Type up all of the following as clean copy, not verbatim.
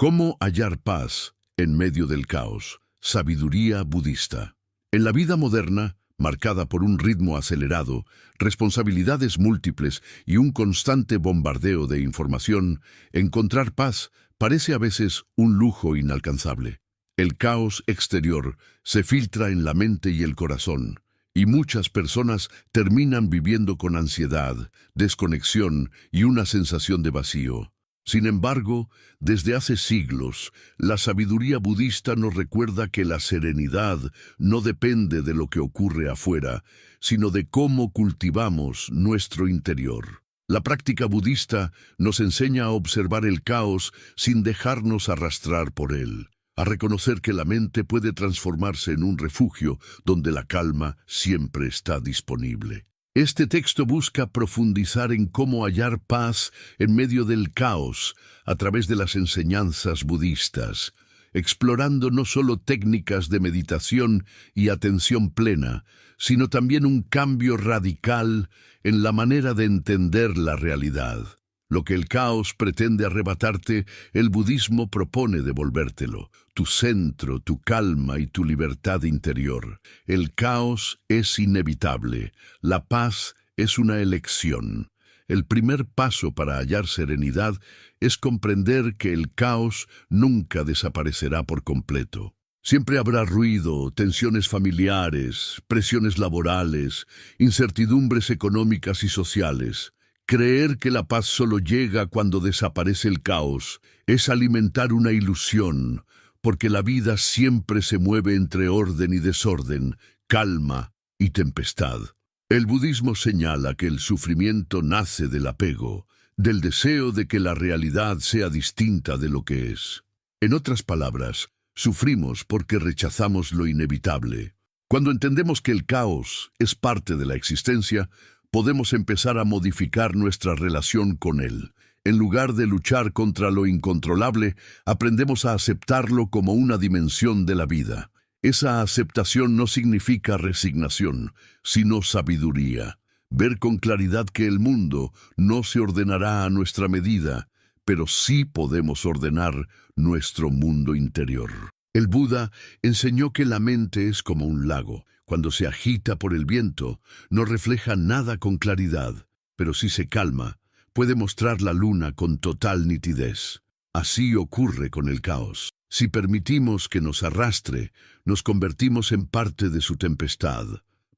¿Cómo hallar paz en medio del caos? Sabiduría budista. En la vida moderna, marcada por un ritmo acelerado, responsabilidades múltiples y un constante bombardeo de información, encontrar paz parece a veces un lujo inalcanzable. El caos exterior se filtra en la mente y el corazón, y muchas personas terminan viviendo con ansiedad, desconexión y una sensación de vacío. Sin embargo, desde hace siglos, la sabiduría budista nos recuerda que la serenidad no depende de lo que ocurre afuera, sino de cómo cultivamos nuestro interior. La práctica budista nos enseña a observar el caos sin dejarnos arrastrar por él, a reconocer que la mente puede transformarse en un refugio donde la calma siempre está disponible. Este texto busca profundizar en cómo hallar paz en medio del caos a través de las enseñanzas budistas, explorando no solo técnicas de meditación y atención plena, sino también un cambio radical en la manera de entender la realidad. Lo que el caos pretende arrebatarte, el budismo propone devolvértelo, tu centro, tu calma y tu libertad interior. El caos es inevitable, la paz es una elección. El primer paso para hallar serenidad es comprender que el caos nunca desaparecerá por completo. Siempre habrá ruido, tensiones familiares, presiones laborales, incertidumbres económicas y sociales. Creer que la paz solo llega cuando desaparece el caos es alimentar una ilusión, porque la vida siempre se mueve entre orden y desorden, calma y tempestad. El budismo señala que el sufrimiento nace del apego, del deseo de que la realidad sea distinta de lo que es. En otras palabras, sufrimos porque rechazamos lo inevitable. Cuando entendemos que el caos es parte de la existencia, podemos empezar a modificar nuestra relación con él. En lugar de luchar contra lo incontrolable, aprendemos a aceptarlo como una dimensión de la vida. Esa aceptación no significa resignación, sino sabiduría. Ver con claridad que el mundo no se ordenará a nuestra medida, pero sí podemos ordenar nuestro mundo interior. El Buda enseñó que la mente es como un lago. Cuando se agita por el viento, no refleja nada con claridad, pero si se calma, puede mostrar la luna con total nitidez. Así ocurre con el caos. Si permitimos que nos arrastre, nos convertimos en parte de su tempestad.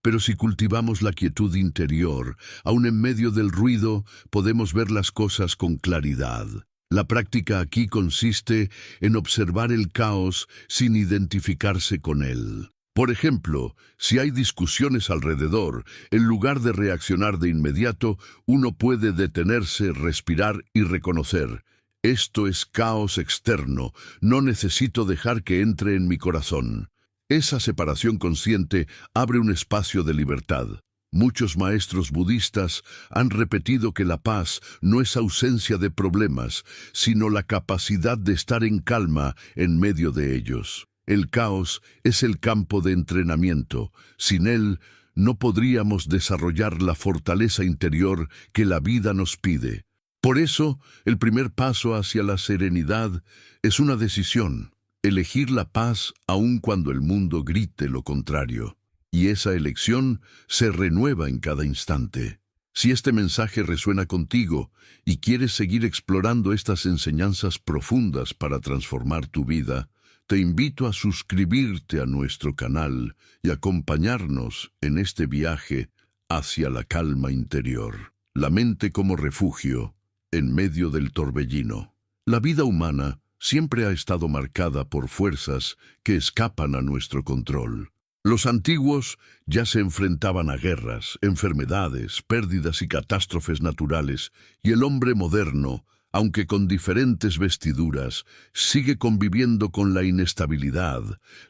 Pero si cultivamos la quietud interior, aun en medio del ruido, podemos ver las cosas con claridad. La práctica aquí consiste en observar el caos sin identificarse con él. Por ejemplo, si hay discusiones alrededor, en lugar de reaccionar de inmediato, uno puede detenerse, respirar y reconocer: esto es caos externo, no necesito dejar que entre en mi corazón. Esa separación consciente abre un espacio de libertad. Muchos maestros budistas han repetido que la paz no es ausencia de problemas, sino la capacidad de estar en calma en medio de ellos. El caos es el campo de entrenamiento. Sin él, no podríamos desarrollar la fortaleza interior que la vida nos pide. Por eso, el primer paso hacia la serenidad es una decisión: elegir la paz aun cuando el mundo grite lo contrario. Y esa elección se renueva en cada instante. Si este mensaje resuena contigo y quieres seguir explorando estas enseñanzas profundas para transformar tu vida, te invito a suscribirte a nuestro canal y acompañarnos en este viaje hacia la calma interior. La mente como refugio en medio del torbellino. La vida humana siempre ha estado marcada por fuerzas que escapan a nuestro control. Los antiguos ya se enfrentaban a guerras, enfermedades, pérdidas y catástrofes naturales, y el hombre moderno, aunque con diferentes vestiduras, sigue conviviendo con la inestabilidad,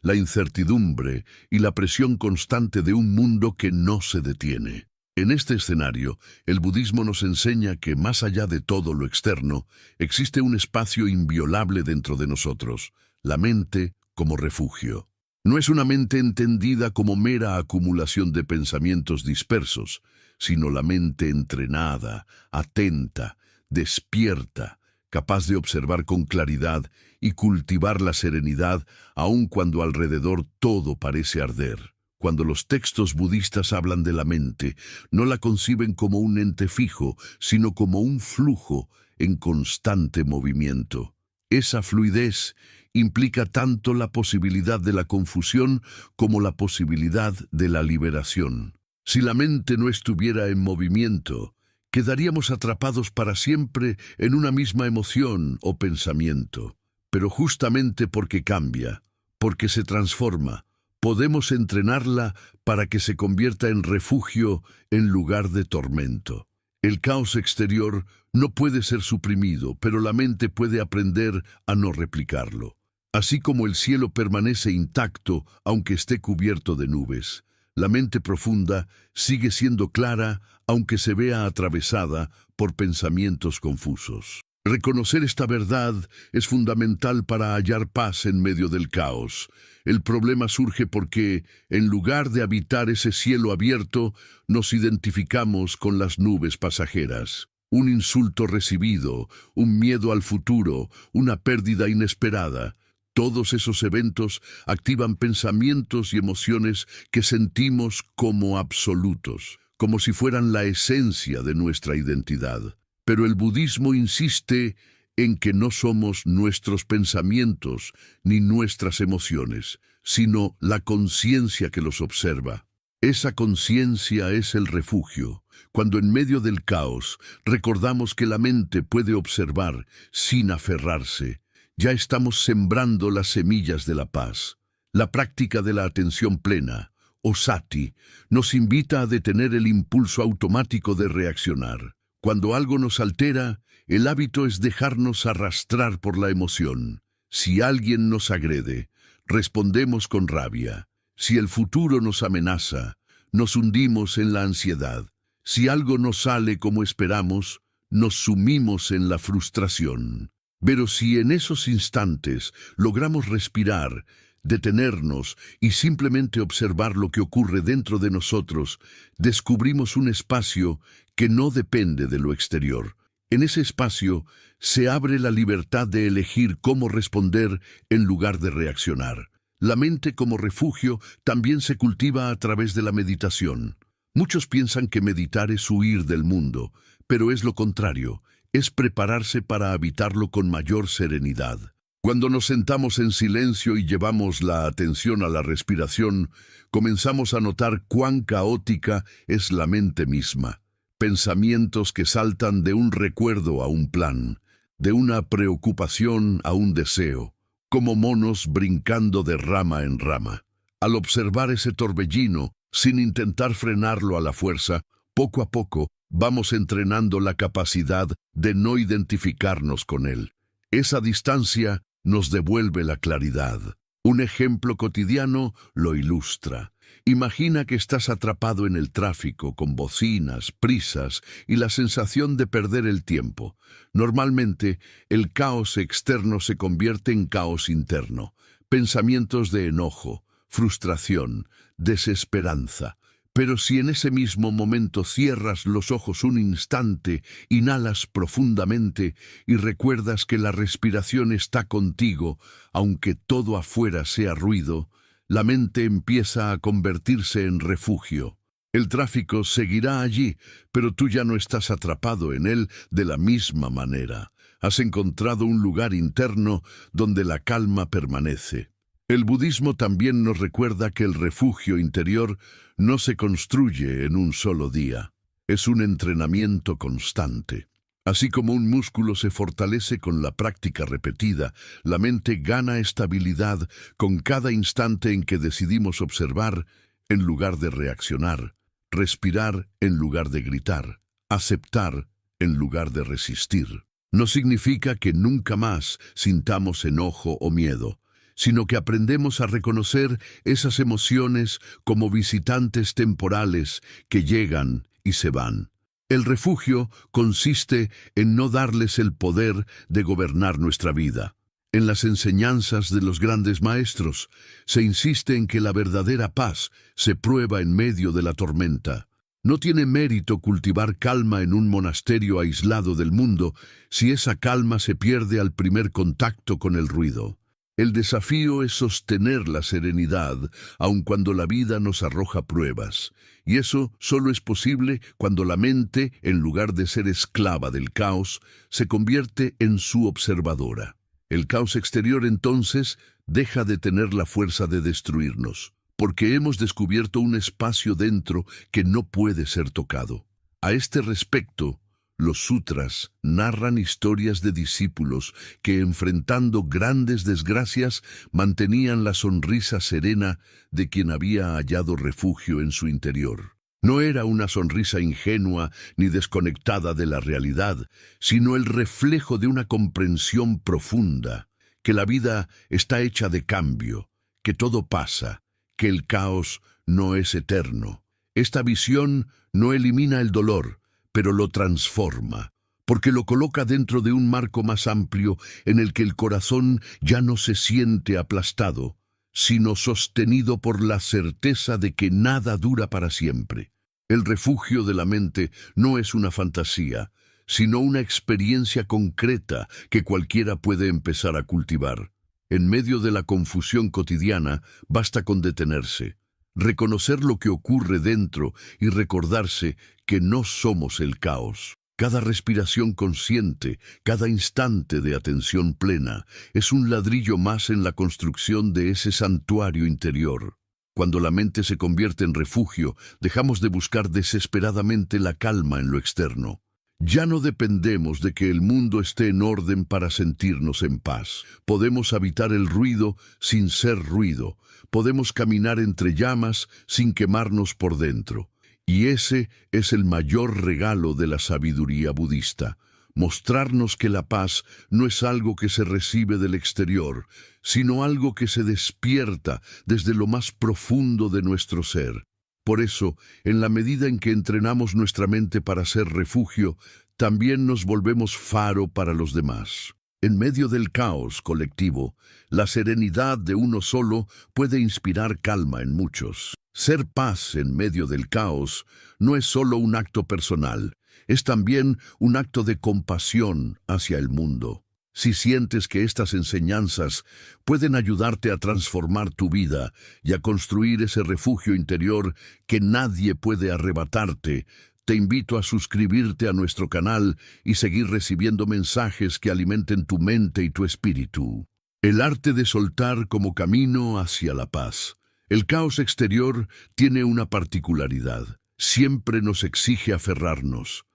la incertidumbre y la presión constante de un mundo que no se detiene. En este escenario, el budismo nos enseña que más allá de todo lo externo, existe un espacio inviolable dentro de nosotros, la mente como refugio. No es una mente entendida como mera acumulación de pensamientos dispersos, sino la mente entrenada, atenta, despierta, capaz de observar con claridad y cultivar la serenidad aun cuando alrededor todo parece arder. Cuando los textos budistas hablan de la mente, no la conciben como un ente fijo, sino como un flujo en constante movimiento. Esa fluidez implica tanto la posibilidad de la confusión como la posibilidad de la liberación. Si la mente no estuviera en movimiento, quedaríamos atrapados para siempre en una misma emoción o pensamiento. Pero justamente porque cambia, porque se transforma, podemos entrenarla para que se convierta en refugio en lugar de tormento. El caos exterior no puede ser suprimido, pero la mente puede aprender a no replicarlo. Así como el cielo permanece intacto aunque esté cubierto de nubes, la mente profunda sigue siendo clara aunque se vea atravesada por pensamientos confusos. Reconocer esta verdad es fundamental para hallar paz en medio del caos. El problema surge porque, en lugar de habitar ese cielo abierto, nos identificamos con las nubes pasajeras. Un insulto recibido, un miedo al futuro, una pérdida inesperada. Todos esos eventos activan pensamientos y emociones que sentimos como absolutos, como si fueran la esencia de nuestra identidad. Pero el budismo insiste en que no somos nuestros pensamientos ni nuestras emociones, sino la conciencia que los observa. Esa conciencia es el refugio. Cuando en medio del caos recordamos que la mente puede observar sin aferrarse, ya estamos sembrando las semillas de la paz. La práctica de la atención plena, o sati, nos invita a detener el impulso automático de reaccionar. Cuando algo nos altera, el hábito es dejarnos arrastrar por la emoción. Si alguien nos agrede, respondemos con rabia. Si el futuro nos amenaza, nos hundimos en la ansiedad. Si algo no sale como esperamos, nos sumimos en la frustración. Pero si en esos instantes logramos respirar, detenernos y simplemente observar lo que ocurre dentro de nosotros, descubrimos un espacio que no depende de lo exterior. En ese espacio se abre la libertad de elegir cómo responder en lugar de reaccionar. La mente como refugio también se cultiva a través de la meditación. Muchos piensan que meditar es huir del mundo, pero es lo contrario, es prepararse para habitarlo con mayor serenidad. Cuando nos sentamos en silencio y llevamos la atención a la respiración, comenzamos a notar cuán caótica es la mente misma. Pensamientos que saltan de un recuerdo a un plan, de una preocupación a un deseo, como monos brincando de rama en rama. Al observar ese torbellino, sin intentar frenarlo a la fuerza, poco a poco vamos entrenando la capacidad de no identificarnos con él. Esa distancia nos devuelve la claridad. Un ejemplo cotidiano lo ilustra. Imagina que estás atrapado en el tráfico con bocinas, prisas y la sensación de perder el tiempo. Normalmente, el caos externo se convierte en caos interno. Pensamientos de enojo, frustración, desesperanza. Pero si en ese mismo momento cierras los ojos un instante, inhalas profundamente y recuerdas que la respiración está contigo, aunque todo afuera sea ruido, la mente empieza a convertirse en refugio. El tráfico seguirá allí, pero tú ya no estás atrapado en él de la misma manera. Has encontrado un lugar interno donde la calma permanece. El budismo también nos recuerda que el refugio interior no se construye en un solo día. Es un entrenamiento constante. Así como un músculo se fortalece con la práctica repetida, la mente gana estabilidad con cada instante en que decidimos observar en lugar de reaccionar, respirar en lugar de gritar, aceptar en lugar de resistir. No significa que nunca más sintamos enojo o miedo, sino que aprendemos a reconocer esas emociones como visitantes temporales que llegan y se van. El refugio consiste en no darles el poder de gobernar nuestra vida. En las enseñanzas de los grandes maestros se insiste en que la verdadera paz se prueba en medio de la tormenta. No tiene mérito cultivar calma en un monasterio aislado del mundo si esa calma se pierde al primer contacto con el ruido. El desafío es sostener la serenidad, aun cuando la vida nos arroja pruebas. Y eso solo es posible cuando la mente, en lugar de ser esclava del caos, se convierte en su observadora. El caos exterior entonces deja de tener la fuerza de destruirnos, porque hemos descubierto un espacio dentro que no puede ser tocado. A este respecto, los sutras narran historias de discípulos que, enfrentando grandes desgracias, mantenían la sonrisa serena de quien había hallado refugio en su interior. No era una sonrisa ingenua ni desconectada de la realidad, sino el reflejo de una comprensión profunda, que la vida está hecha de cambio, que todo pasa, que el caos no es eterno. Esta visión no elimina el dolor, pero lo transforma, porque lo coloca dentro de un marco más amplio en el que el corazón ya no se siente aplastado, sino sostenido por la certeza de que nada dura para siempre. El refugio de la mente no es una fantasía, sino una experiencia concreta que cualquiera puede empezar a cultivar. En medio de la confusión cotidiana, basta con detenerse, reconocer lo que ocurre dentro y recordarse que no somos el caos. Cada respiración consciente, cada instante de atención plena, es un ladrillo más en la construcción de ese santuario interior. Cuando la mente se convierte en refugio, dejamos de buscar desesperadamente la calma en lo externo. Ya no dependemos de que el mundo esté en orden para sentirnos en paz. Podemos habitar el ruido sin ser ruido. Podemos caminar entre llamas sin quemarnos por dentro. Y ese es el mayor regalo de la sabiduría budista. Mostrarnos que la paz no es algo que se recibe del exterior, sino algo que se despierta desde lo más profundo de nuestro ser. Por eso, en la medida en que entrenamos nuestra mente para ser refugio, también nos volvemos faro para los demás. En medio del caos colectivo, la serenidad de uno solo puede inspirar calma en muchos. Ser paz en medio del caos no es solo un acto personal, es también un acto de compasión hacia el mundo. Si sientes que estas enseñanzas pueden ayudarte a transformar tu vida y a construir ese refugio interior que nadie puede arrebatarte, te invito a suscribirte a nuestro canal y seguir recibiendo mensajes que alimenten tu mente y tu espíritu. El arte de soltar como camino hacia la paz. El caos exterior tiene una particularidad. Siempre nos exige aferrarnos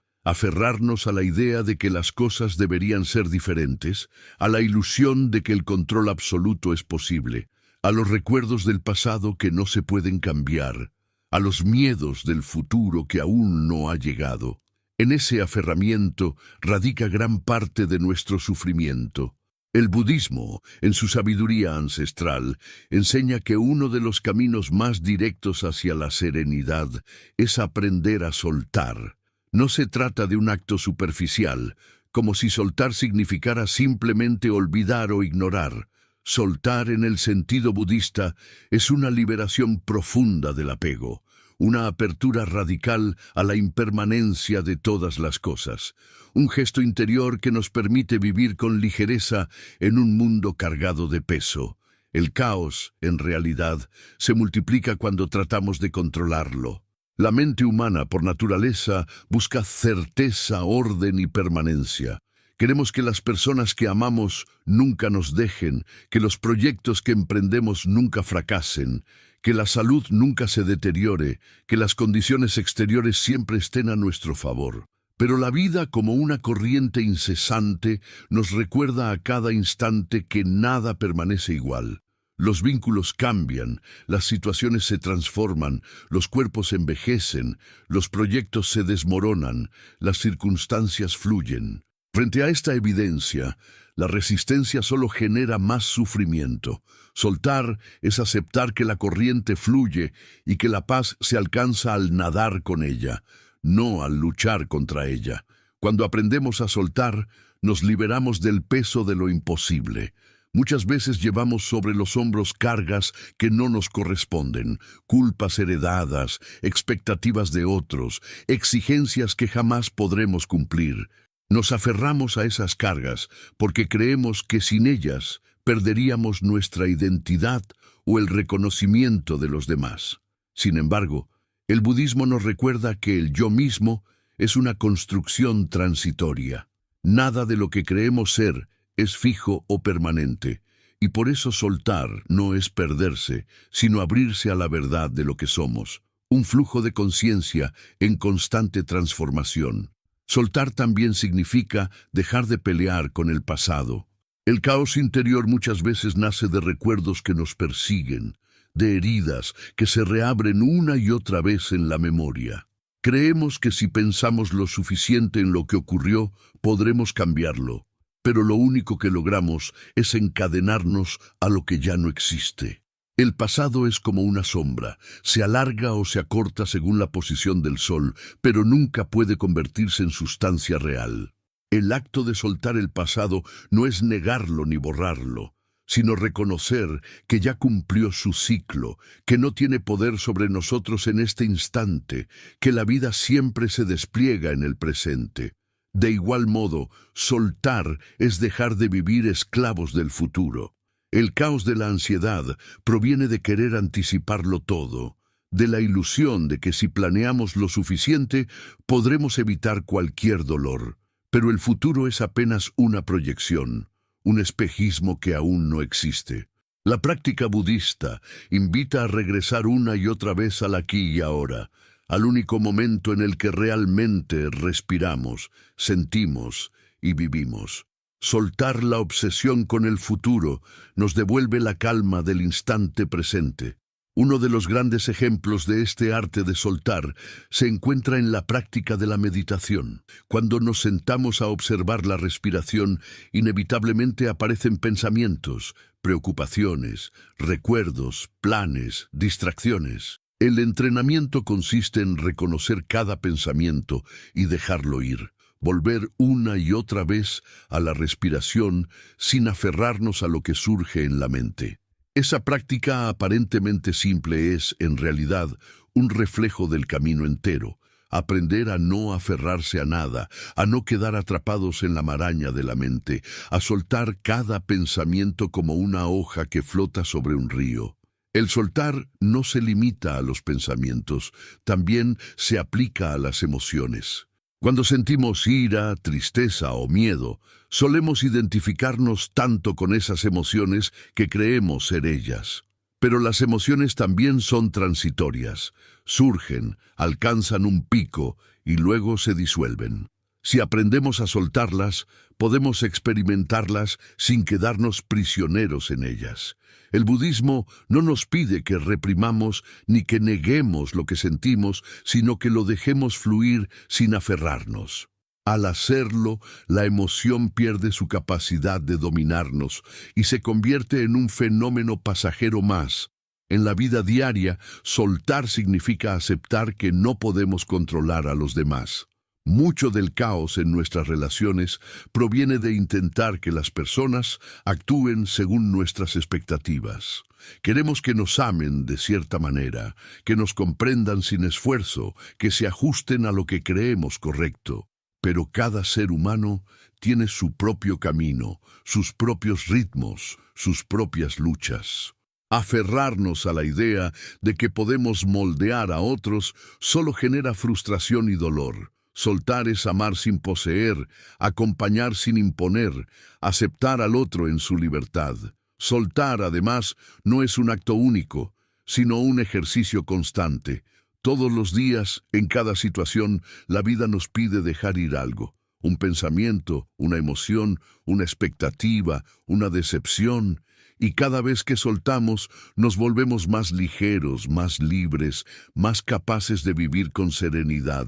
a la idea de que las cosas deberían ser diferentes, a la ilusión de que el control absoluto es posible, a los recuerdos del pasado que no se pueden cambiar, a los miedos del futuro que aún no ha llegado. En ese aferramiento radica gran parte de nuestro sufrimiento. El budismo, en su sabiduría ancestral, enseña que uno de los caminos más directos hacia la serenidad es aprender a soltar. No se trata de un acto superficial, como si soltar significara simplemente olvidar o ignorar. Soltar en el sentido budista es una liberación profunda del apego, una apertura radical a la impermanencia de todas las cosas, un gesto interior que nos permite vivir con ligereza en un mundo cargado de peso. El caos, en realidad, se multiplica cuando tratamos de controlarlo. La mente humana, por naturaleza, busca certeza, orden y permanencia. Queremos que las personas que amamos nunca nos dejen, que los proyectos que emprendemos nunca fracasen, que la salud nunca se deteriore, que las condiciones exteriores siempre estén a nuestro favor. Pero la vida, como una corriente incesante, nos recuerda a cada instante que nada permanece igual. Los vínculos cambian, las situaciones se transforman, los cuerpos envejecen, los proyectos se desmoronan, las circunstancias fluyen. Frente a esta evidencia, la resistencia solo genera más sufrimiento. Soltar es aceptar que la corriente fluye y que la paz se alcanza al nadar con ella, no al luchar contra ella. Cuando aprendemos a soltar, nos liberamos del peso de lo imposible. Muchas veces llevamos sobre los hombros cargas que no nos corresponden, culpas heredadas, expectativas de otros, exigencias que jamás podremos cumplir. Nos aferramos a esas cargas porque creemos que sin ellas perderíamos nuestra identidad o el reconocimiento de los demás. Sin embargo, el budismo nos recuerda que el yo mismo es una construcción transitoria. Nada de lo que creemos ser es fijo o permanente, y por eso soltar no es perderse, sino abrirse a la verdad de lo que somos, un flujo de conciencia en constante transformación. Soltar también significa dejar de pelear con el pasado. El caos interior muchas veces nace de recuerdos que nos persiguen, de heridas que se reabren una y otra vez en la memoria. Creemos que si pensamos lo suficiente en lo que ocurrió, podremos cambiarlo. Pero lo único que logramos es encadenarnos a lo que ya no existe. El pasado es como una sombra, se alarga o se acorta según la posición del sol, pero nunca puede convertirse en sustancia real. El acto de soltar el pasado no es negarlo ni borrarlo, sino reconocer que ya cumplió su ciclo, que no tiene poder sobre nosotros en este instante, que la vida siempre se despliega en el presente. De igual modo, soltar es dejar de vivir esclavos del futuro. El caos de la ansiedad proviene de querer anticiparlo todo, de la ilusión de que si planeamos lo suficiente, podremos evitar cualquier dolor. Pero el futuro es apenas una proyección, un espejismo que aún no existe. La práctica budista invita a regresar una y otra vez al aquí y ahora, al único momento en el que realmente respiramos, sentimos y vivimos. Soltar la obsesión con el futuro nos devuelve la calma del instante presente. Uno de los grandes ejemplos de este arte de soltar se encuentra en la práctica de la meditación. Cuando nos sentamos a observar la respiración, inevitablemente aparecen pensamientos, preocupaciones, recuerdos, planes, distracciones. El entrenamiento consiste en reconocer cada pensamiento y dejarlo ir, volver una y otra vez a la respiración sin aferrarnos a lo que surge en la mente. Esa práctica aparentemente simple es, en realidad, un reflejo del camino entero. Aprender a no aferrarse a nada, a no quedar atrapados en la maraña de la mente, a soltar cada pensamiento como una hoja que flota sobre un río. El soltar no se limita a los pensamientos, también se aplica a las emociones. Cuando sentimos ira, tristeza o miedo, solemos identificarnos tanto con esas emociones que creemos ser ellas. Pero las emociones también son transitorias. Surgen, alcanzan un pico y luego se disuelven. Si aprendemos a soltarlas, podemos experimentarlas sin quedarnos prisioneros en ellas. El budismo no nos pide que reprimamos ni que neguemos lo que sentimos, sino que lo dejemos fluir sin aferrarnos. Al hacerlo, la emoción pierde su capacidad de dominarnos y se convierte en un fenómeno pasajero más. En la vida diaria, soltar significa aceptar que no podemos controlar a los demás. Mucho del caos en nuestras relaciones proviene de intentar que las personas actúen según nuestras expectativas. Queremos que nos amen de cierta manera, que nos comprendan sin esfuerzo, que se ajusten a lo que creemos correcto. Pero cada ser humano tiene su propio camino, sus propios ritmos, sus propias luchas. Aferrarnos a la idea de que podemos moldear a otros solo genera frustración y dolor. Soltar es amar sin poseer, acompañar sin imponer, aceptar al otro en su libertad. Soltar, además, no es un acto único, sino un ejercicio constante. Todos los días, en cada situación, la vida nos pide dejar ir algo. Un pensamiento, una emoción, una expectativa, una decepción. Y cada vez que soltamos, nos volvemos más ligeros, más libres, más capaces de vivir con serenidad.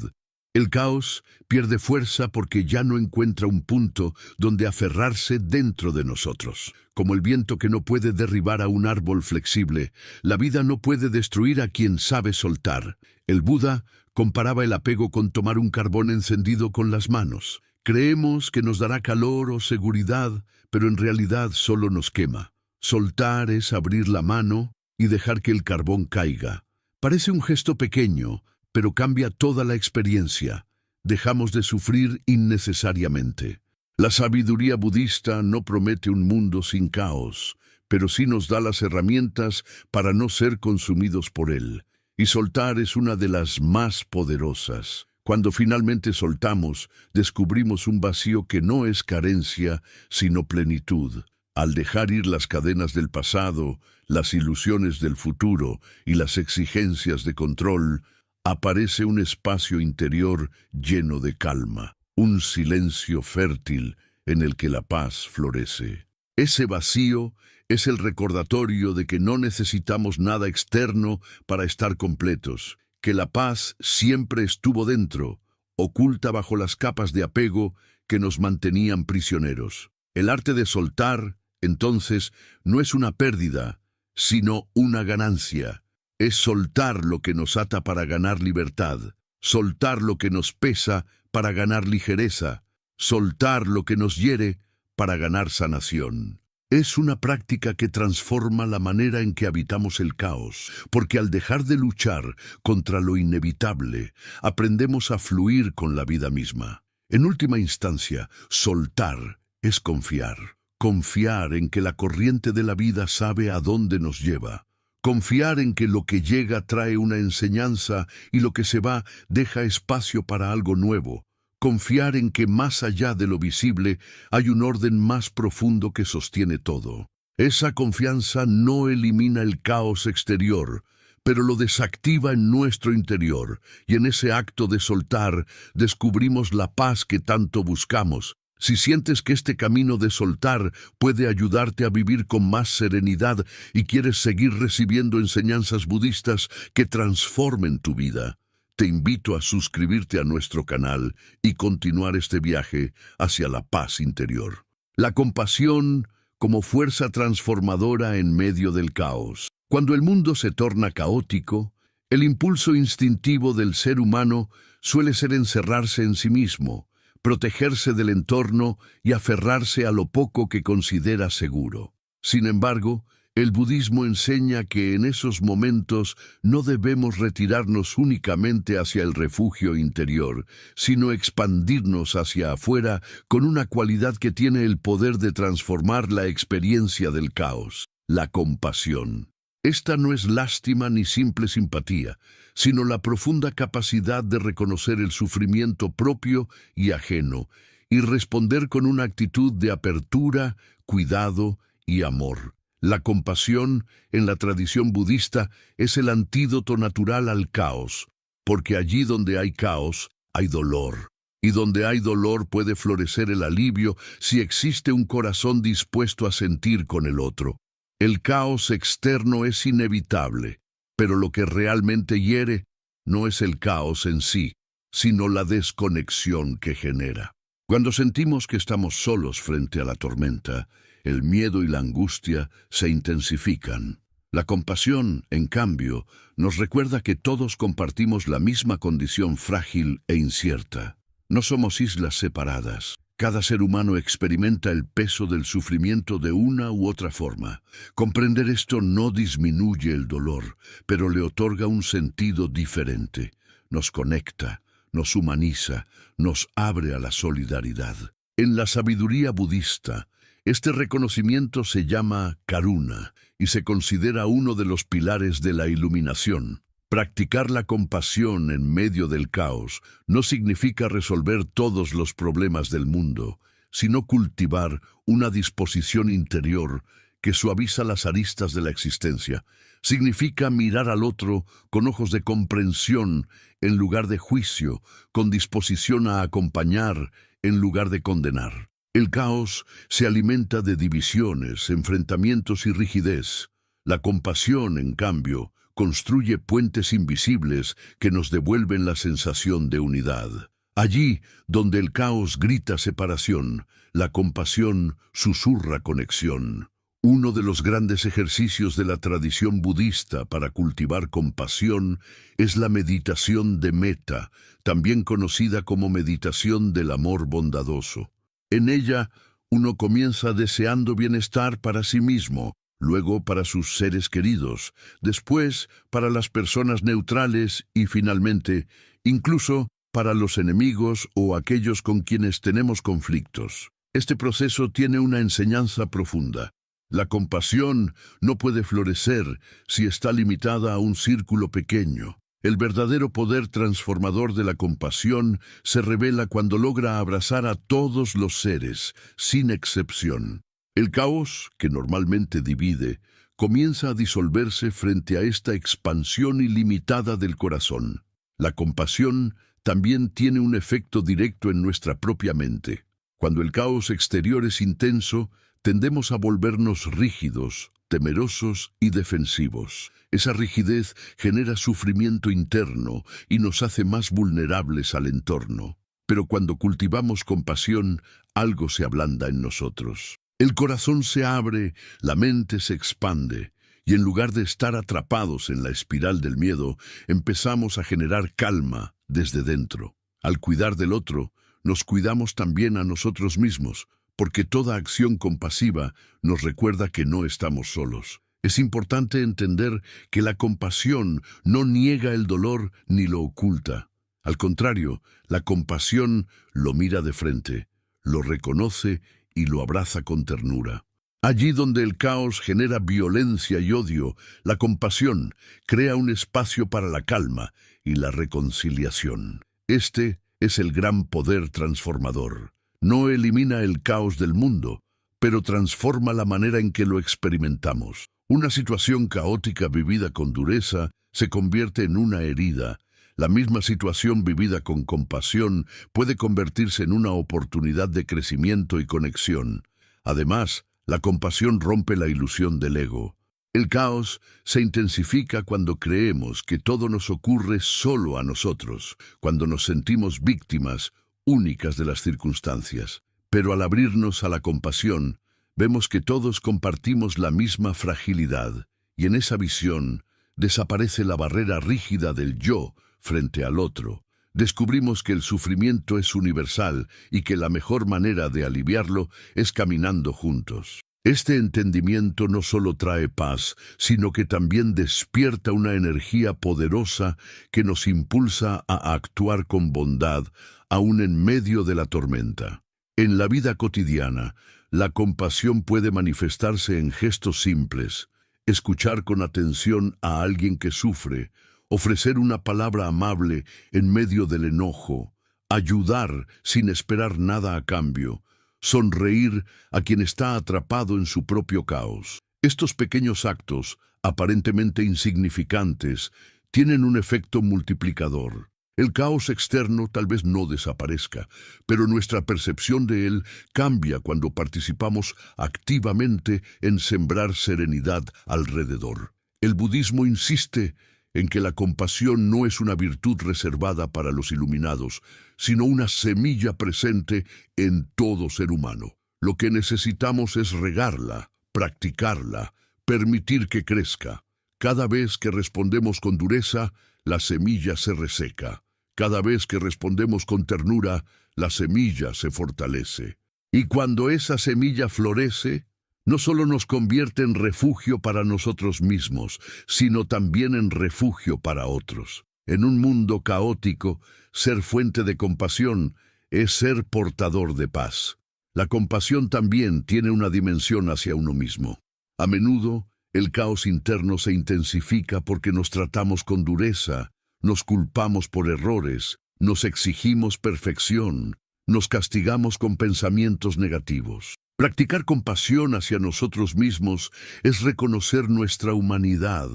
El caos pierde fuerza porque ya no encuentra un punto donde aferrarse dentro de nosotros. Como el viento que no puede derribar a un árbol flexible, la vida no puede destruir a quien sabe soltar. El Buda comparaba el apego con tomar un carbón encendido con las manos. Creemos que nos dará calor o seguridad, pero en realidad solo nos quema. Soltar es abrir la mano y dejar que el carbón caiga. Parece un gesto pequeño, pero cambia toda la experiencia. Dejamos de sufrir innecesariamente. La sabiduría budista no promete un mundo sin caos, pero sí nos da las herramientas para no ser consumidos por él. Y soltar es una de las más poderosas. Cuando finalmente soltamos, descubrimos un vacío que no es carencia, sino plenitud. Al dejar ir las cadenas del pasado, las ilusiones del futuro y las exigencias de control, aparece un espacio interior lleno de calma, un silencio fértil en el que la paz florece. Ese vacío es el recordatorio de que no necesitamos nada externo para estar completos, que la paz siempre estuvo dentro, oculta bajo las capas de apego que nos mantenían prisioneros. El arte de soltar, entonces, no es una pérdida, sino una ganancia. Es soltar lo que nos ata para ganar libertad, soltar lo que nos pesa para ganar ligereza, soltar lo que nos hiere para ganar sanación. Es una práctica que transforma la manera en que habitamos el caos, porque al dejar de luchar contra lo inevitable, aprendemos a fluir con la vida misma. En última instancia, soltar es confiar. Confiar en que la corriente de la vida sabe a dónde nos lleva. Confiar en que lo que llega trae una enseñanza y lo que se va deja espacio para algo nuevo. Confiar en que más allá de lo visible hay un orden más profundo que sostiene todo. Esa confianza no elimina el caos exterior, pero lo desactiva en nuestro interior, y en ese acto de soltar descubrimos la paz que tanto buscamos. Si sientes que este camino de soltar puede ayudarte a vivir con más serenidad y quieres seguir recibiendo enseñanzas budistas que transformen tu vida, te invito a suscribirte a nuestro canal y continuar este viaje hacia la paz interior. La compasión como fuerza transformadora en medio del caos. Cuando el mundo se torna caótico, el impulso instintivo del ser humano suele ser encerrarse en sí mismo, protegerse del entorno y aferrarse a lo poco que considera seguro. Sin embargo, el budismo enseña que en esos momentos no debemos retirarnos únicamente hacia el refugio interior, sino expandirnos hacia afuera con una cualidad que tiene el poder de transformar la experiencia del caos: la compasión. Esta no es lástima ni simple simpatía, sino la profunda capacidad de reconocer el sufrimiento propio y ajeno y responder con una actitud de apertura, cuidado y amor. La compasión, en la tradición budista, es el antídoto natural al caos, porque allí donde hay caos, hay dolor. Y donde hay dolor puede florecer el alivio si existe un corazón dispuesto a sentir con el otro. El caos externo es inevitable, pero lo que realmente hiere no es el caos en sí, sino la desconexión que genera. Cuando sentimos que estamos solos frente a la tormenta, el miedo y la angustia se intensifican. La compasión, en cambio, nos recuerda que todos compartimos la misma condición frágil e incierta. No somos islas separadas. Cada ser humano experimenta el peso del sufrimiento de una u otra forma. Comprender esto no disminuye el dolor, pero le otorga un sentido diferente. Nos conecta, nos humaniza, nos abre a la solidaridad. En la sabiduría budista, este reconocimiento se llama karuna y se considera uno de los pilares de la iluminación. Practicar la compasión en medio del caos no significa resolver todos los problemas del mundo, sino cultivar una disposición interior que suaviza las aristas de la existencia. Significa mirar al otro con ojos de comprensión en lugar de juicio, con disposición a acompañar en lugar de condenar. El caos se alimenta de divisiones, enfrentamientos y rigidez. La compasión, en cambio, construye puentes invisibles que nos devuelven la sensación de unidad. Allí donde el caos grita separación, la compasión susurra conexión. Uno de los grandes ejercicios de la tradición budista para cultivar compasión es la meditación de metta, también conocida como meditación del amor bondadoso. En ella, Uno comienza deseando bienestar para sí mismo, luego para sus seres queridos, después para las personas neutrales y finalmente, incluso para los enemigos o aquellos con quienes tenemos conflictos. Este proceso tiene una enseñanza profunda. La compasión no puede florecer si está limitada a un círculo pequeño. El verdadero poder transformador de la compasión se revela cuando logra abrazar a todos los seres, sin excepción. El caos, que normalmente divide, comienza a disolverse frente a esta expansión ilimitada del corazón. La compasión también tiene un efecto directo en nuestra propia mente. Cuando el caos exterior es intenso, tendemos a volvernos rígidos, temerosos y defensivos. Esa rigidez genera sufrimiento interno y nos hace más vulnerables al entorno. Pero cuando cultivamos compasión, algo se ablanda en nosotros. El corazón se abre, la mente se expande, y en lugar de estar atrapados en la espiral del miedo, empezamos a generar calma desde dentro. Al cuidar del otro, nos cuidamos también a nosotros mismos, porque toda acción compasiva nos recuerda que no estamos solos. Es importante entender que la compasión no niega el dolor ni lo oculta. Al contrario, la compasión lo mira de frente, lo reconoce y lo abraza con ternura. Allí donde el caos genera violencia y odio, la compasión crea un espacio para la calma y la reconciliación. Este es el gran poder transformador. No elimina el caos del mundo, pero transforma la manera en que lo experimentamos. Una situación caótica vivida con dureza se convierte en una herida. La misma situación vivida con compasión puede convertirse en una oportunidad de crecimiento y conexión. Además, la compasión rompe la ilusión del ego. El caos se intensifica cuando creemos que todo nos ocurre solo a nosotros, cuando nos sentimos víctimas únicas de las circunstancias. Pero al abrirnos a la compasión, vemos que todos compartimos la misma fragilidad, y en esa visión desaparece la barrera rígida del yo frente al otro. Descubrimos que el sufrimiento es universal y que la mejor manera de aliviarlo es caminando juntos. Este entendimiento no solo trae paz, sino que también despierta una energía poderosa que nos impulsa a actuar con bondad, aún en medio de la tormenta. En la vida cotidiana, la compasión puede manifestarse en gestos simples: escuchar con atención a alguien que sufre, ofrecer una palabra amable en medio del enojo, ayudar sin esperar nada a cambio, sonreír a quien está atrapado en su propio caos. Estos pequeños actos, aparentemente insignificantes, tienen un efecto multiplicador. El caos externo tal vez no desaparezca, pero nuestra percepción de él cambia cuando participamos activamente en sembrar serenidad alrededor. El budismo insiste en que la compasión no es una virtud reservada para los iluminados, sino una semilla presente en todo ser humano. Lo que necesitamos es regarla, practicarla, permitir que crezca. Cada vez que respondemos con dureza, la semilla se reseca. Cada vez que respondemos con ternura, la semilla se fortalece. Y cuando esa semilla florece, no solo nos convierte en refugio para nosotros mismos, sino también en refugio para otros. En un mundo caótico, ser fuente de compasión es ser portador de paz. La compasión también tiene una dimensión hacia uno mismo. A menudo, el caos interno se intensifica porque nos tratamos con dureza, nos culpamos por errores, nos exigimos perfección, nos castigamos con pensamientos negativos. Practicar compasión hacia nosotros mismos es reconocer nuestra humanidad,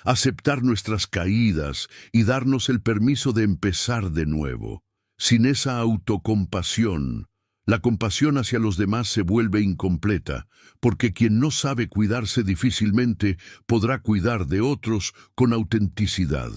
aceptar nuestras caídas y darnos el permiso de empezar de nuevo. Sin esa autocompasión, la compasión hacia los demás se vuelve incompleta, porque quien no sabe cuidarse difícilmente podrá cuidar de otros con autenticidad.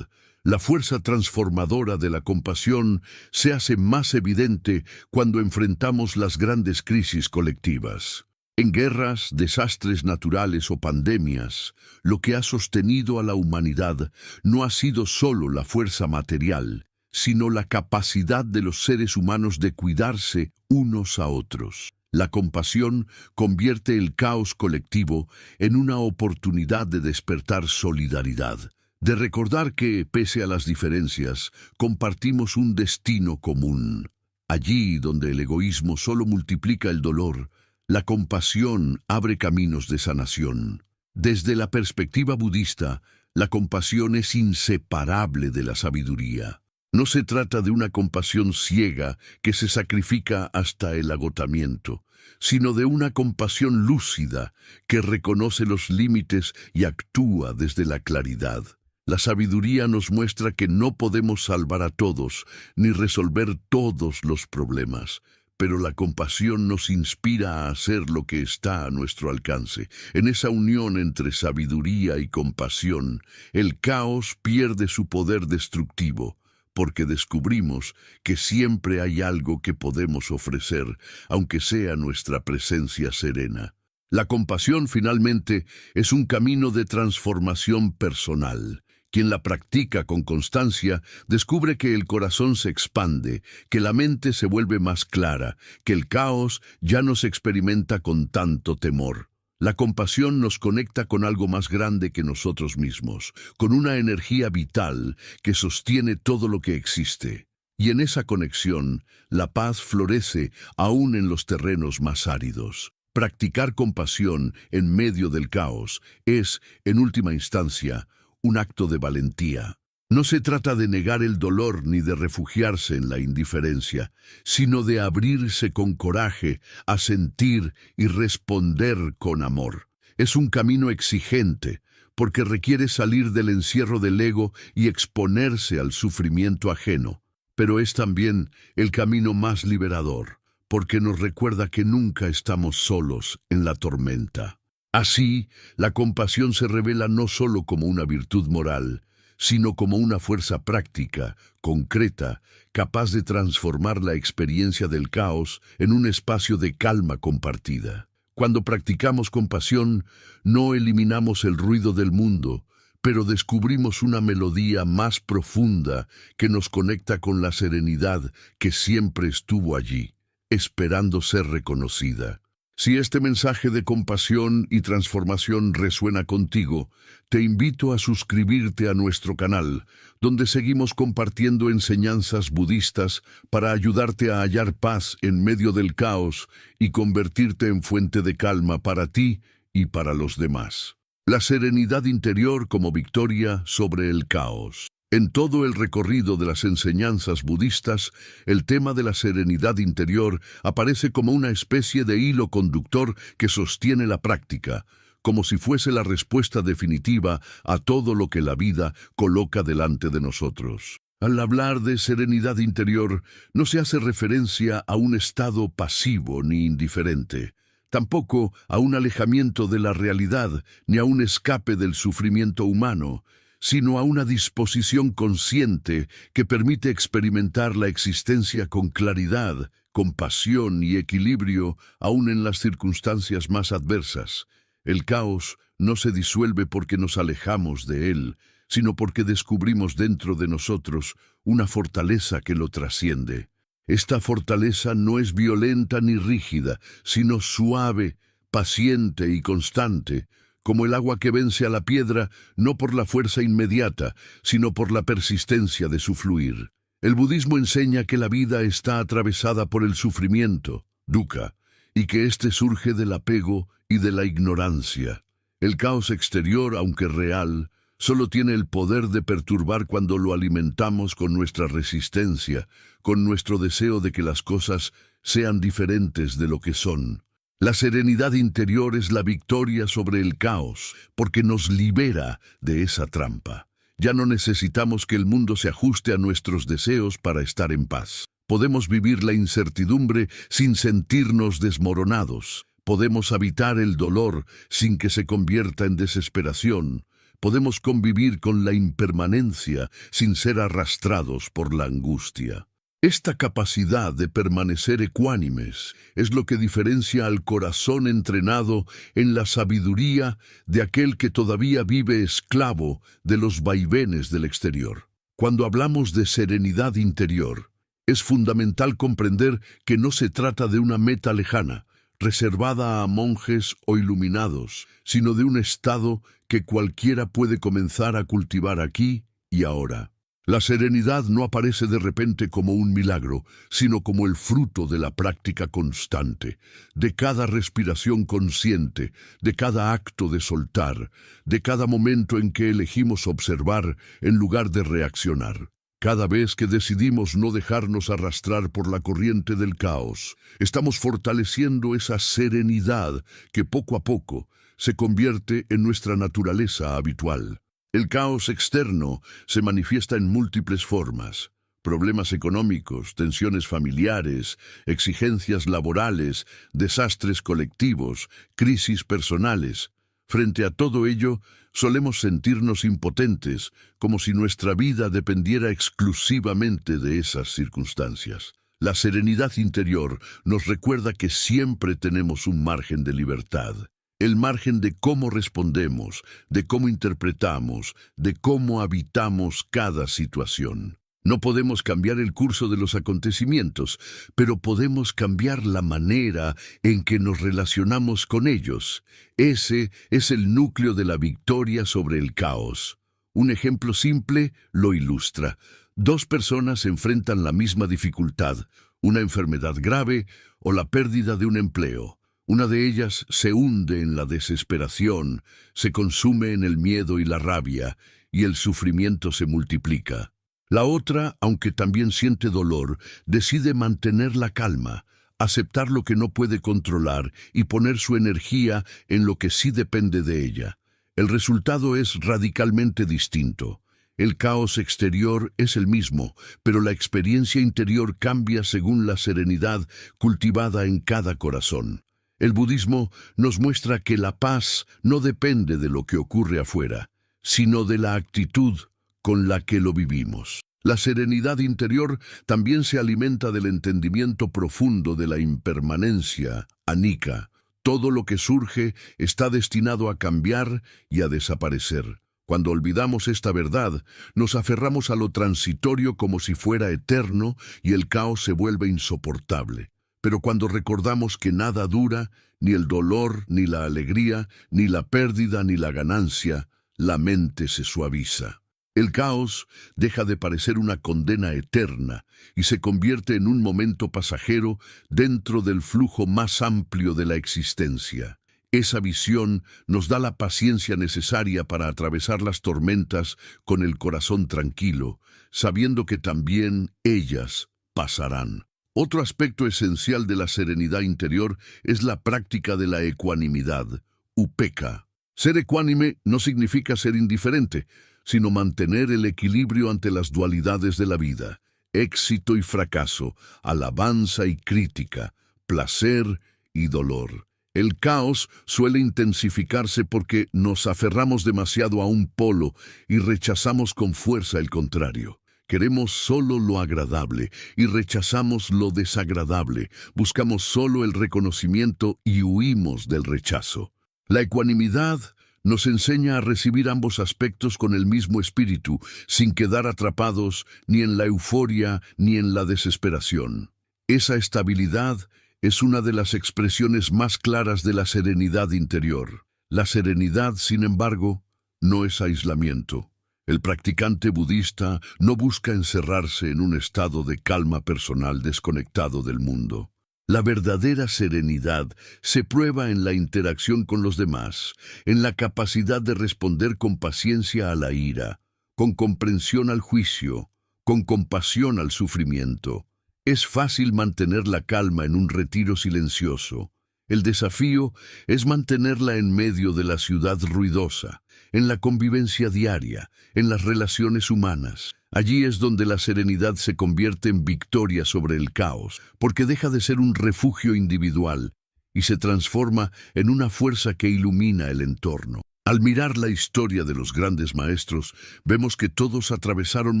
La fuerza transformadora de la compasión se hace más evidente cuando enfrentamos las grandes crisis colectivas. En guerras, desastres naturales o pandemias, lo que ha sostenido a la humanidad no ha sido solo la fuerza material, sino la capacidad de los seres humanos de cuidarse unos a otros. La compasión convierte el caos colectivo en una oportunidad de despertar solidaridad, de recordar que, pese a las diferencias, compartimos un destino común. Allí donde el egoísmo solo multiplica el dolor, la compasión abre caminos de sanación. Desde la perspectiva budista, la compasión es inseparable de la sabiduría. No se trata de una compasión ciega que se sacrifica hasta el agotamiento, sino de una compasión lúcida que reconoce los límites y actúa desde la claridad. La sabiduría nos muestra que no podemos salvar a todos ni resolver todos los problemas, pero la compasión nos inspira a hacer lo que está a nuestro alcance. En esa unión entre sabiduría y compasión, el caos pierde su poder destructivo, porque descubrimos que siempre hay algo que podemos ofrecer, aunque sea nuestra presencia serena. La compasión, finalmente, es un camino de transformación personal. Quien la practica con constancia descubre que el corazón se expande, que la mente se vuelve más clara, que el caos ya no se experimenta con tanto temor. La compasión nos conecta con algo más grande que nosotros mismos, con una energía vital que sostiene todo lo que existe. Y en esa conexión, la paz florece aún en los terrenos más áridos. Practicar compasión en medio del caos es, en última instancia, un acto de valentía. No se trata de negar el dolor ni de refugiarse en la indiferencia, sino de abrirse con coraje a sentir y responder con amor. Es un camino exigente, porque requiere salir del encierro del ego y exponerse al sufrimiento ajeno. Pero es también el camino más liberador, porque nos recuerda que nunca estamos solos en la tormenta. Así, la compasión se revela no solo como una virtud moral, sino como una fuerza práctica, concreta, capaz de transformar la experiencia del caos en un espacio de calma compartida. Cuando practicamos compasión, no eliminamos el ruido del mundo, pero descubrimos una melodía más profunda que nos conecta con la serenidad que siempre estuvo allí, esperando ser reconocida. Si este mensaje de compasión y transformación resuena contigo, te invito a suscribirte a nuestro canal, donde seguimos compartiendo enseñanzas budistas para ayudarte a hallar paz en medio del caos y convertirte en fuente de calma para ti y para los demás. La serenidad interior como victoria sobre el caos. En todo el recorrido de las enseñanzas budistas, el tema de la serenidad interior aparece como una especie de hilo conductor que sostiene la práctica, como si fuese la respuesta definitiva a todo lo que la vida coloca delante de nosotros. Al hablar de serenidad interior, no se hace referencia a un estado pasivo ni indiferente, tampoco a un alejamiento de la realidad ni a un escape del sufrimiento humano, sino a una disposición consciente que permite experimentar la existencia con claridad, compasión y equilibrio aún en las circunstancias más adversas. El caos no se disuelve porque nos alejamos de él, sino porque descubrimos dentro de nosotros una fortaleza que lo trasciende. Esta fortaleza no es violenta ni rígida, sino suave, paciente y constante, como el agua que vence a la piedra no por la fuerza inmediata, sino por la persistencia de su fluir. El budismo enseña que la vida está atravesada por el sufrimiento, dukkha, y que éste surge del apego y de la ignorancia. El caos exterior, aunque real, solo tiene el poder de perturbar cuando lo alimentamos con nuestra resistencia, con nuestro deseo de que las cosas sean diferentes de lo que son. La serenidad interior es la victoria sobre el caos, porque nos libera de esa trampa. Ya no necesitamos que el mundo se ajuste a nuestros deseos para estar en paz. Podemos vivir la incertidumbre sin sentirnos desmoronados. Podemos habitar el dolor sin que se convierta en desesperación. Podemos convivir con la impermanencia sin ser arrastrados por la angustia. Esta capacidad de permanecer ecuánimes es lo que diferencia al corazón entrenado en la sabiduría de aquel que todavía vive esclavo de los vaivenes del exterior. Cuando hablamos de serenidad interior, es fundamental comprender que no se trata de una meta lejana. reservada a monjes o iluminados, sino de un estado que cualquiera puede comenzar a cultivar aquí y ahora. La serenidad no aparece de repente como un milagro, sino como el fruto de la práctica constante, de cada respiración consciente, de cada acto de soltar, de cada momento en que elegimos observar en lugar de reaccionar. Cada vez que decidimos no dejarnos arrastrar por la corriente del caos, estamos fortaleciendo esa serenidad que poco a poco se convierte en nuestra naturaleza habitual. El caos externo se manifiesta en múltiples formas: problemas económicos, tensiones familiares, exigencias laborales, desastres colectivos, crisis personales. Frente a todo ello, solemos sentirnos impotentes, como si nuestra vida dependiera exclusivamente de esas circunstancias. La serenidad interior nos recuerda que siempre tenemos un margen de libertad. El margen de cómo respondemos, de cómo interpretamos, de cómo habitamos cada situación. No podemos cambiar el curso de los acontecimientos, pero podemos cambiar la manera en que nos relacionamos con ellos. Ese es el núcleo de la victoria sobre el caos. Un ejemplo simple lo ilustra. Dos personas enfrentan la misma dificultad, una enfermedad grave o la pérdida de un empleo. Una de ellas se hunde en la desesperación, se consume en el miedo y la rabia, y el sufrimiento se multiplica. La otra, aunque también siente dolor, decide mantener la calma, aceptar lo que no puede controlar y poner su energía en lo que sí depende de ella. El resultado es radicalmente distinto. El caos exterior es el mismo, pero la experiencia interior cambia según la serenidad cultivada en cada corazón. El budismo nos muestra que la paz no depende de lo que ocurre afuera, sino de la actitud con la que lo vivimos. La serenidad interior también se alimenta del entendimiento profundo de la impermanencia, anicca. Todo lo que surge está destinado a cambiar y a desaparecer. Cuando olvidamos esta verdad, nos aferramos a lo transitorio como si fuera eterno y el caos se vuelve insoportable. Pero cuando recordamos que nada dura, ni el dolor, ni la alegría, ni la pérdida, ni la ganancia, la mente se suaviza. El caos deja de parecer una condena eterna y se convierte en un momento pasajero dentro del flujo más amplio de la existencia. Esa visión nos da la paciencia necesaria para atravesar las tormentas con el corazón tranquilo, sabiendo que también ellas pasarán. Otro aspecto esencial de la serenidad interior es la práctica de la ecuanimidad, upekkha. Ser ecuánime no significa ser indiferente, sino mantener el equilibrio ante las dualidades de la vida, éxito y fracaso, alabanza y crítica, placer y dolor. El caos suele intensificarse porque nos aferramos demasiado a un polo y rechazamos con fuerza el contrario. Queremos solo lo agradable y rechazamos lo desagradable. Buscamos solo el reconocimiento y huimos del rechazo. La ecuanimidad nos enseña a recibir ambos aspectos con el mismo espíritu, sin quedar atrapados ni en la euforia ni en la desesperación. Esa estabilidad es una de las expresiones más claras de la serenidad interior. La serenidad, sin embargo, no es aislamiento. El practicante budista no busca encerrarse en un estado de calma personal desconectado del mundo. La verdadera serenidad se prueba en la interacción con los demás, en la capacidad de responder con paciencia a la ira, con comprensión al juicio, con compasión al sufrimiento. Es fácil mantener la calma en un retiro silencioso. El desafío es mantenerla en medio de la ciudad ruidosa, en la convivencia diaria, en las relaciones humanas. Allí es donde la serenidad se convierte en victoria sobre el caos, porque deja de ser un refugio individual y se transforma en una fuerza que ilumina el entorno. Al mirar la historia de los grandes maestros, vemos que todos atravesaron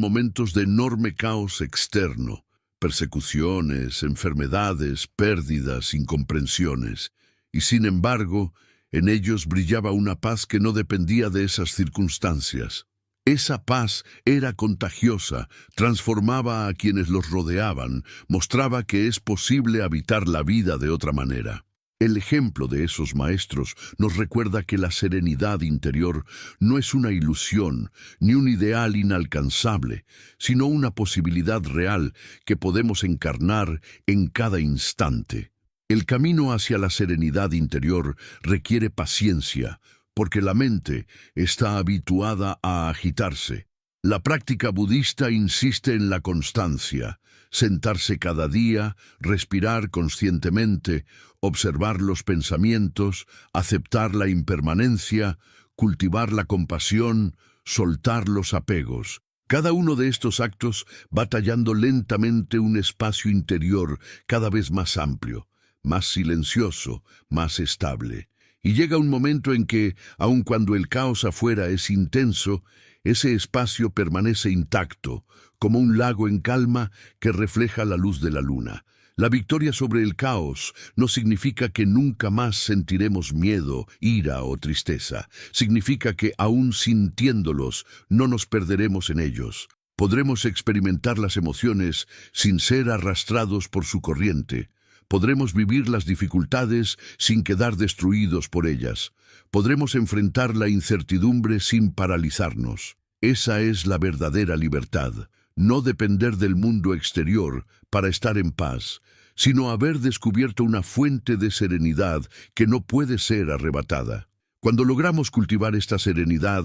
momentos de enorme caos externo, persecuciones, enfermedades, pérdidas, incomprensiones, y sin embargo, en ellos brillaba una paz que no dependía de esas circunstancias. Esa paz era contagiosa, transformaba a quienes los rodeaban, mostraba que es posible habitar la vida de otra manera. El ejemplo de esos maestros nos recuerda que la serenidad interior no es una ilusión ni un ideal inalcanzable, sino una posibilidad real que podemos encarnar en cada instante. El camino hacia la serenidad interior requiere paciencia, porque la mente está habituada a agitarse. La práctica budista insiste en la constancia, sentarse cada día, respirar conscientemente, observar los pensamientos, aceptar la impermanencia, cultivar la compasión, soltar los apegos. Cada uno de estos actos va tallando lentamente un espacio interior cada vez más amplio, más silencioso, más estable. Y llega un momento en que, aun cuando el caos afuera es intenso, ese espacio permanece intacto, como un lago en calma que refleja la luz de la luna. La victoria sobre el caos no significa que nunca más sentiremos miedo, ira o tristeza. Significa que, aun sintiéndolos, no nos perderemos en ellos. Podremos experimentar las emociones sin ser arrastrados por su corriente. Podremos vivir las dificultades sin quedar destruidos por ellas. Podremos enfrentar la incertidumbre sin paralizarnos. Esa es la verdadera libertad. No depender del mundo exterior para estar en paz, sino haber descubierto una fuente de serenidad que no puede ser arrebatada. Cuando logramos cultivar esta serenidad,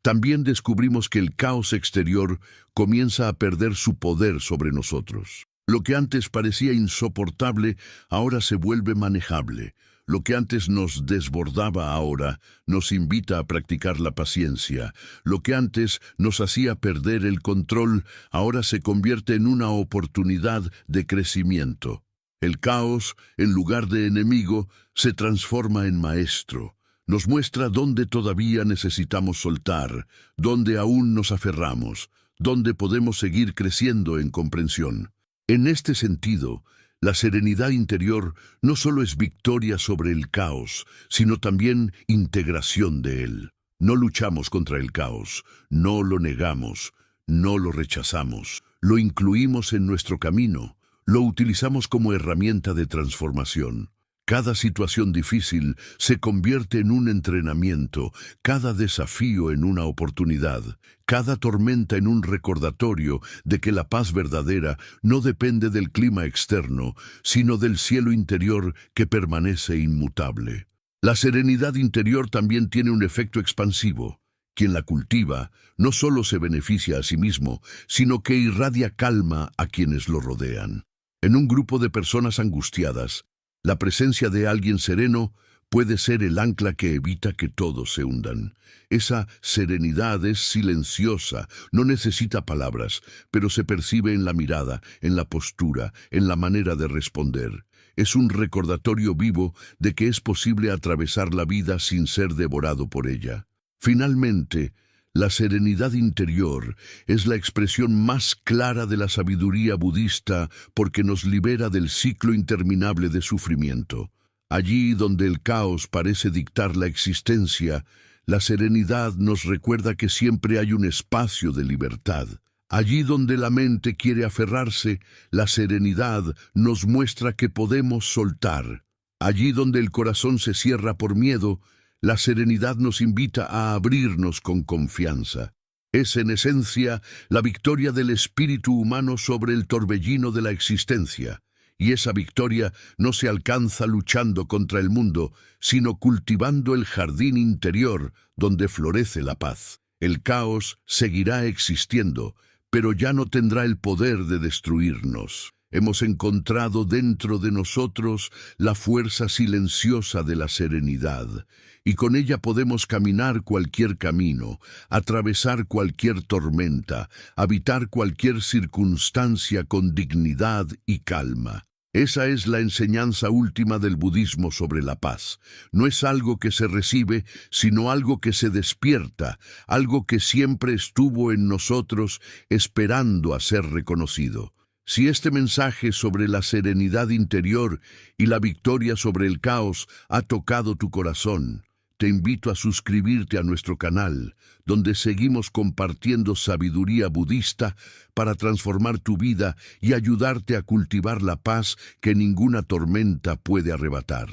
también descubrimos que el caos exterior comienza a perder su poder sobre nosotros. Lo que antes parecía insoportable ahora se vuelve manejable. Lo que antes nos desbordaba ahora nos invita a practicar la paciencia. Lo que antes nos hacía perder el control ahora se convierte en una oportunidad de crecimiento. El caos, en lugar de enemigo, se transforma en maestro. Nos muestra dónde todavía necesitamos soltar, dónde aún nos aferramos, dónde podemos seguir creciendo en comprensión. En este sentido, la serenidad interior no solo es victoria sobre el caos, sino también integración de él. No luchamos contra el caos, no lo negamos, no lo rechazamos, lo incluimos en nuestro camino, lo utilizamos como herramienta de transformación. Cada situación difícil se convierte en un entrenamiento, cada desafío en una oportunidad, cada tormenta en un recordatorio de que la paz verdadera no depende del clima externo, sino del cielo interior que permanece inmutable. La serenidad interior también tiene un efecto expansivo. Quien la cultiva no solo se beneficia a sí mismo, sino que irradia calma a quienes lo rodean. En un grupo de personas angustiadas, la presencia de alguien sereno puede ser el ancla que evita que todos se hundan. Esa serenidad es silenciosa, no necesita palabras, pero se percibe en la mirada, en la postura, en la manera de responder. Es un recordatorio vivo de que es posible atravesar la vida sin ser devorado por ella. Finalmente, la serenidad interior es la expresión más clara de la sabiduría budista porque nos libera del ciclo interminable de sufrimiento. Allí donde el caos parece dictar la existencia, la serenidad nos recuerda que siempre hay un espacio de libertad. Allí donde la mente quiere aferrarse, la serenidad nos muestra que podemos soltar. Allí donde el corazón se cierra por miedo, la serenidad nos invita a abrirnos con confianza. Es, en esencia, la victoria del espíritu humano sobre el torbellino de la existencia. Y esa victoria no se alcanza luchando contra el mundo, sino cultivando el jardín interior donde florece la paz. El caos seguirá existiendo, pero ya no tendrá el poder de destruirnos. Hemos encontrado dentro de nosotros la fuerza silenciosa de la serenidad, y con ella podemos caminar cualquier camino, atravesar cualquier tormenta, habitar cualquier circunstancia con dignidad y calma. Esa es la enseñanza última del budismo sobre la paz. No es algo que se recibe, sino algo que se despierta, algo que siempre estuvo en nosotros esperando a ser reconocido. Si este mensaje sobre la serenidad interior y la victoria sobre el caos ha tocado tu corazón, te invito a suscribirte a nuestro canal, donde seguimos compartiendo sabiduría budista para transformar tu vida y ayudarte a cultivar la paz que ninguna tormenta puede arrebatar.